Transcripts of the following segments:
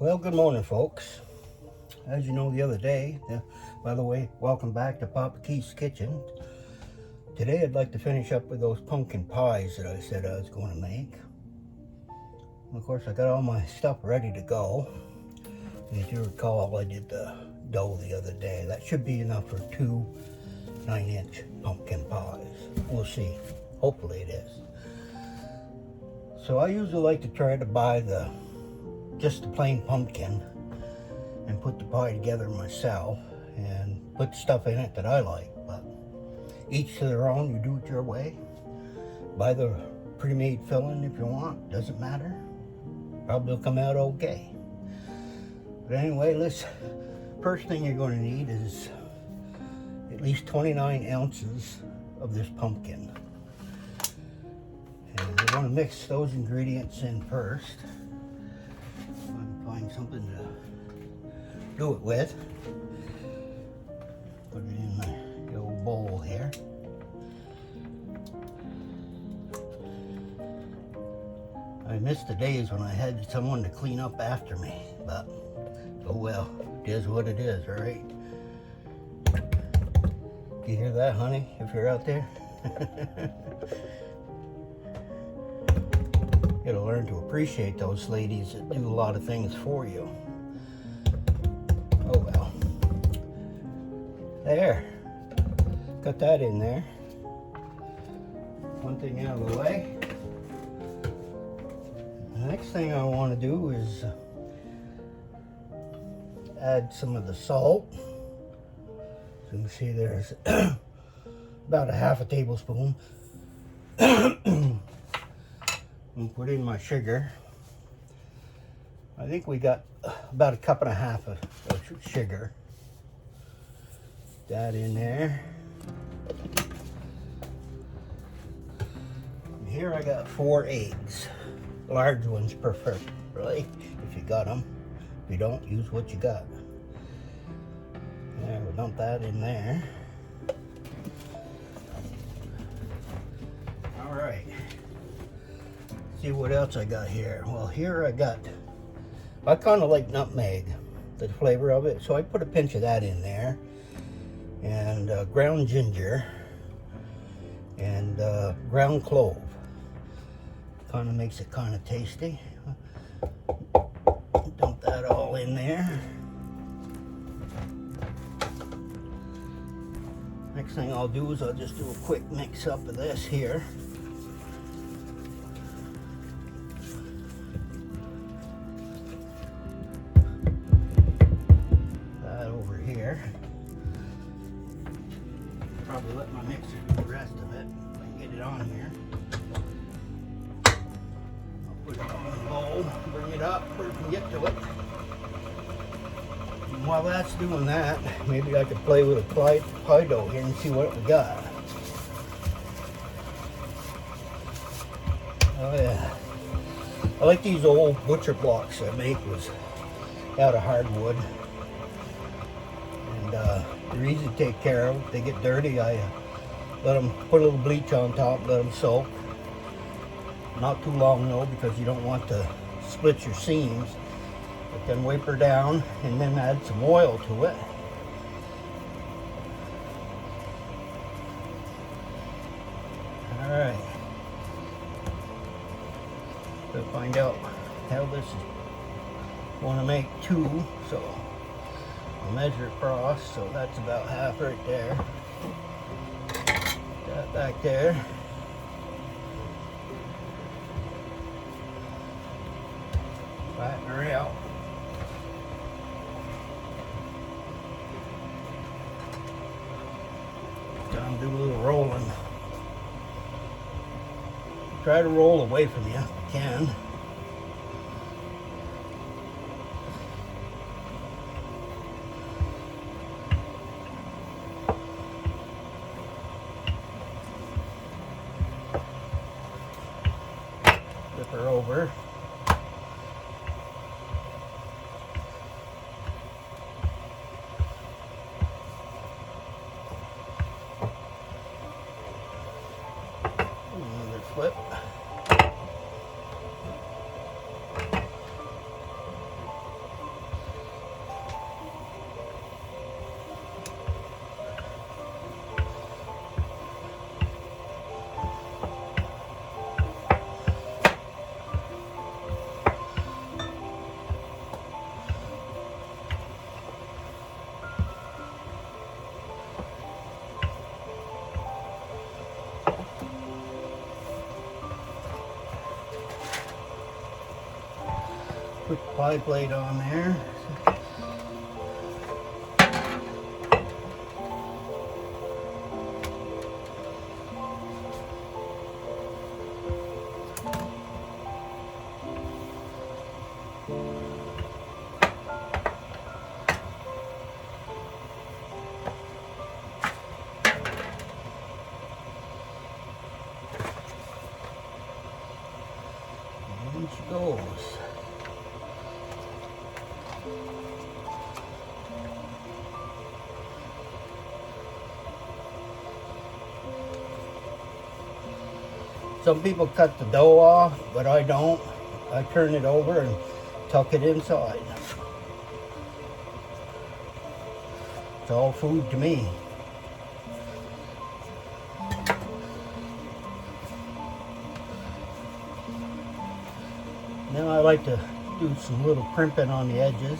Well, good morning, folks. As you know, the other day, by the way, welcome back to Papa Keith's Kitchen. Today, I'd like to finish up with those pumpkin pies that I said I was going to make. And of course, I got all my stuff ready to go. And as you recall, I did the dough the other day. That should be enough for 2 9-inch pumpkin pies. We'll see. Hopefully it is. So I usually like to try to buy just the plain pumpkin and put the pie together myself and put stuff in it that I like. But each to their own. You do it your way. Buy the pre-made filling if you want. Doesn't matter. Probably will come out okay. But anyway, first thing you're going to need is at least 29 ounces of this pumpkin. And you want to mix those ingredients in first. I'm going to find something to do it with. Put it in the old bowl here. I missed the days when I had someone to clean up after me, but oh well, it is what it is, right? You hear that, honey, if you're out there? You gotta learn to appreciate those ladies that do a lot of things for you. Oh well. There. Got that in there. One thing out of the way. The next thing I want to do is add some of the salt. So you can see there's about a half a tablespoon. And put in my sugar. I think we got about a cup and a half of sugar. That in there. And here I got 4 eggs. Large ones preferred, really, if you got them. If you don't, use what you got. There, we'll dump that in there. All right. See what else I got here. Well, here I kind of like nutmeg, the flavor of it, so I put a pinch of that in there, and ground ginger, and ground clove. Kind of makes it kind of tasty. Dump that all in there. Next thing I'll do is I'll just do a quick mix up of this here. That over here. Probably let my mixer do the rest of it if I can get it on here. Put it on the bowl, bring it up where we can get to it. And while that's doing that, maybe I could play with a pie dough here and see what we got. Oh yeah. I like these old butcher blocks I make was out of hardwood. And they're easy to take care of. If they get dirty, I let them put a little bleach on top, let them soak. Not too long though, because you don't want to split your seams. But then wipe her down and then add some oil to it. Alright. So find out how this is. I want to make 2, so I'll measure across. So that's about half right there. That back there. Flatten her out. Time to do a little rolling. Try to roll away from you if you can. Flip her over. Flip. Put the pie plate on there. And she goes. Some people cut the dough off, but I don't. I turn it over and tuck it inside. It's all food to me. Then I like to do some little crimping on the edges.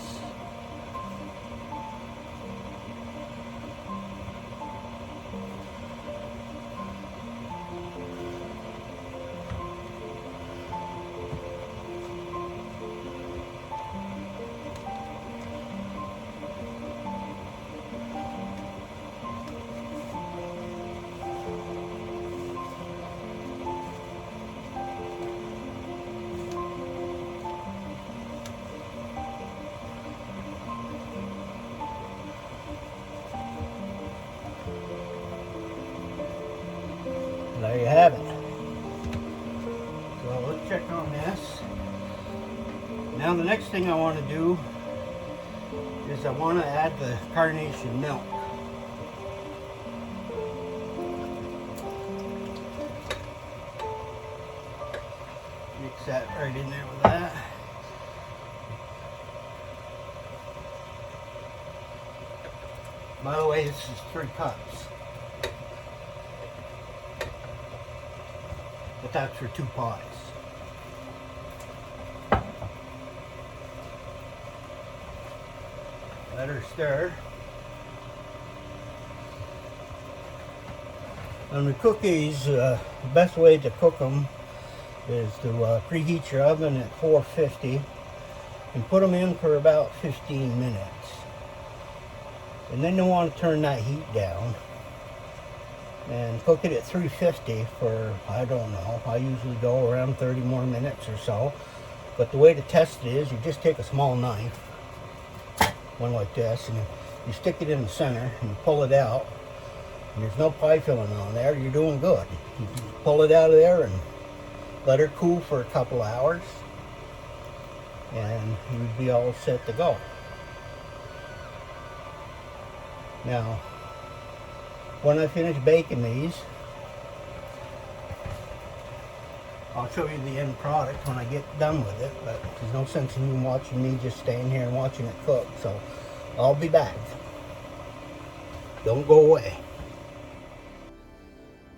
There you have it. So let's check on this. Now the next thing I want to do is I want to add the carnation milk. Mix that right in there with that. By the way, this is 3 cups. But that's for 2 pies. Let her stir. On the cookies, the best way to cook them is to preheat your oven at 450 and put them in for about 15 minutes. And then you want to turn that heat down and cook it at 350 for, I don't know, I usually go around 30 more minutes or so. But the way to test it is you just take a small knife, one like this, and you stick it in the center and you pull it out, and there's no pie filling on there, you're doing good. You pull it out of there and let her cool for a couple hours, and you'd be all set to go. Now, when I finish baking these, I'll show you the end product when I get done with it, but there's no sense in you watching me just staying here and watching it cook, so I'll be back. Don't go away.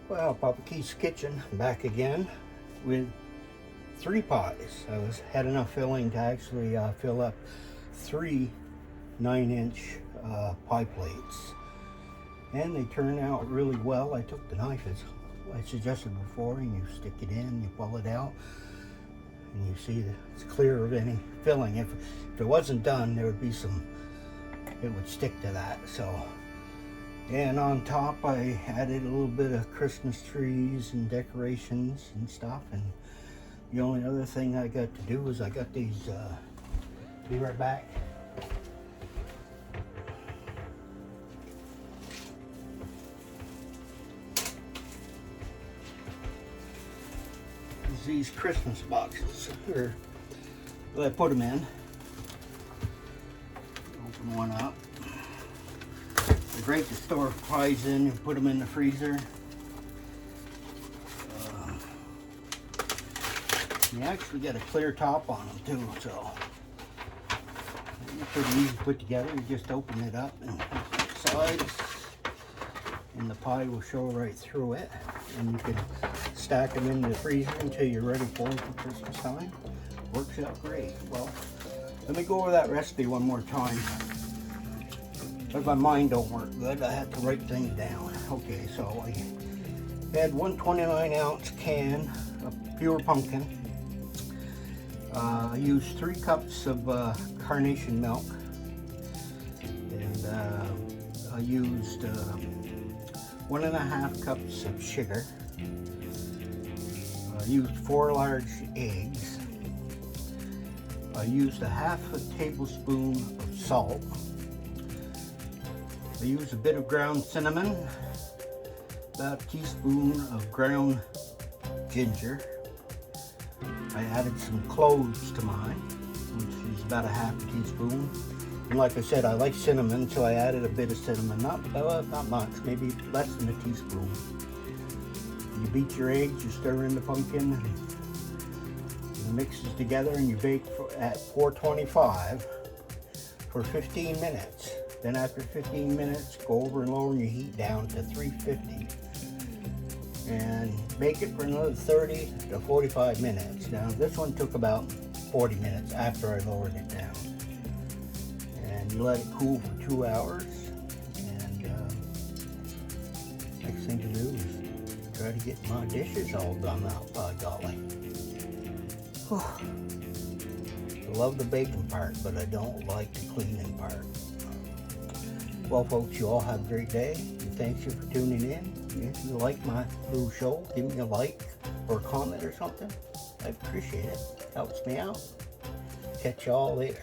Well, Papa Keith's Kitchen, back again with 3 pies. I had enough filling to actually fill up 3 9-inch pie plates. And they turn out really well. I took the knife, as I suggested before, and you stick it in, you pull it out, and you see that it's clear of any filling. If it wasn't done, there would be some, it would stick to that. So, and on top I added a little bit of Christmas trees and decorations and stuff. And the only other thing I got to do is I got these, be right back. These Christmas boxes, or I put them in. Open one up. They're great to store pies in and put them in the freezer. You actually get a clear top on them too, so they're pretty easy to put together. You just open it up and the sides, and the pie will show right through it, and you can stack them in the freezer until you're ready for them for Christmas time. Works out great. Well, let me go over that recipe one more time. But my mind don't work good, I have to write things down. Okay, so I had 1 29-ounce can of pure pumpkin. I used 3 cups of carnation milk, and I used 1.5 cups of sugar. I used 4 large eggs. I used a 1/2 tablespoon of salt. I used a bit of ground cinnamon, about a teaspoon of ground ginger. I added some cloves to mine, which is about a 1/2 teaspoon. And like I said, I like cinnamon, so I added a bit of cinnamon. Not much, maybe less than a teaspoon. You beat your eggs, you stir in the pumpkin, and it mixes together, and you bake at 425 for 15 minutes. Then after 15 minutes, go over and lower your heat down to 350. And bake it for another 30 to 45 minutes. Now this one took about 40 minutes after I lowered it down. And you let it cool for 2 hours. And next thing to do is try to get my dishes all done out, by golly. I love the baking part, but I don't like the cleaning part. Well, folks, you all have a great day, and thanks you for tuning in. If you like my little show, give me a like or a comment or something. I appreciate it. Helps me out. Catch y'all later.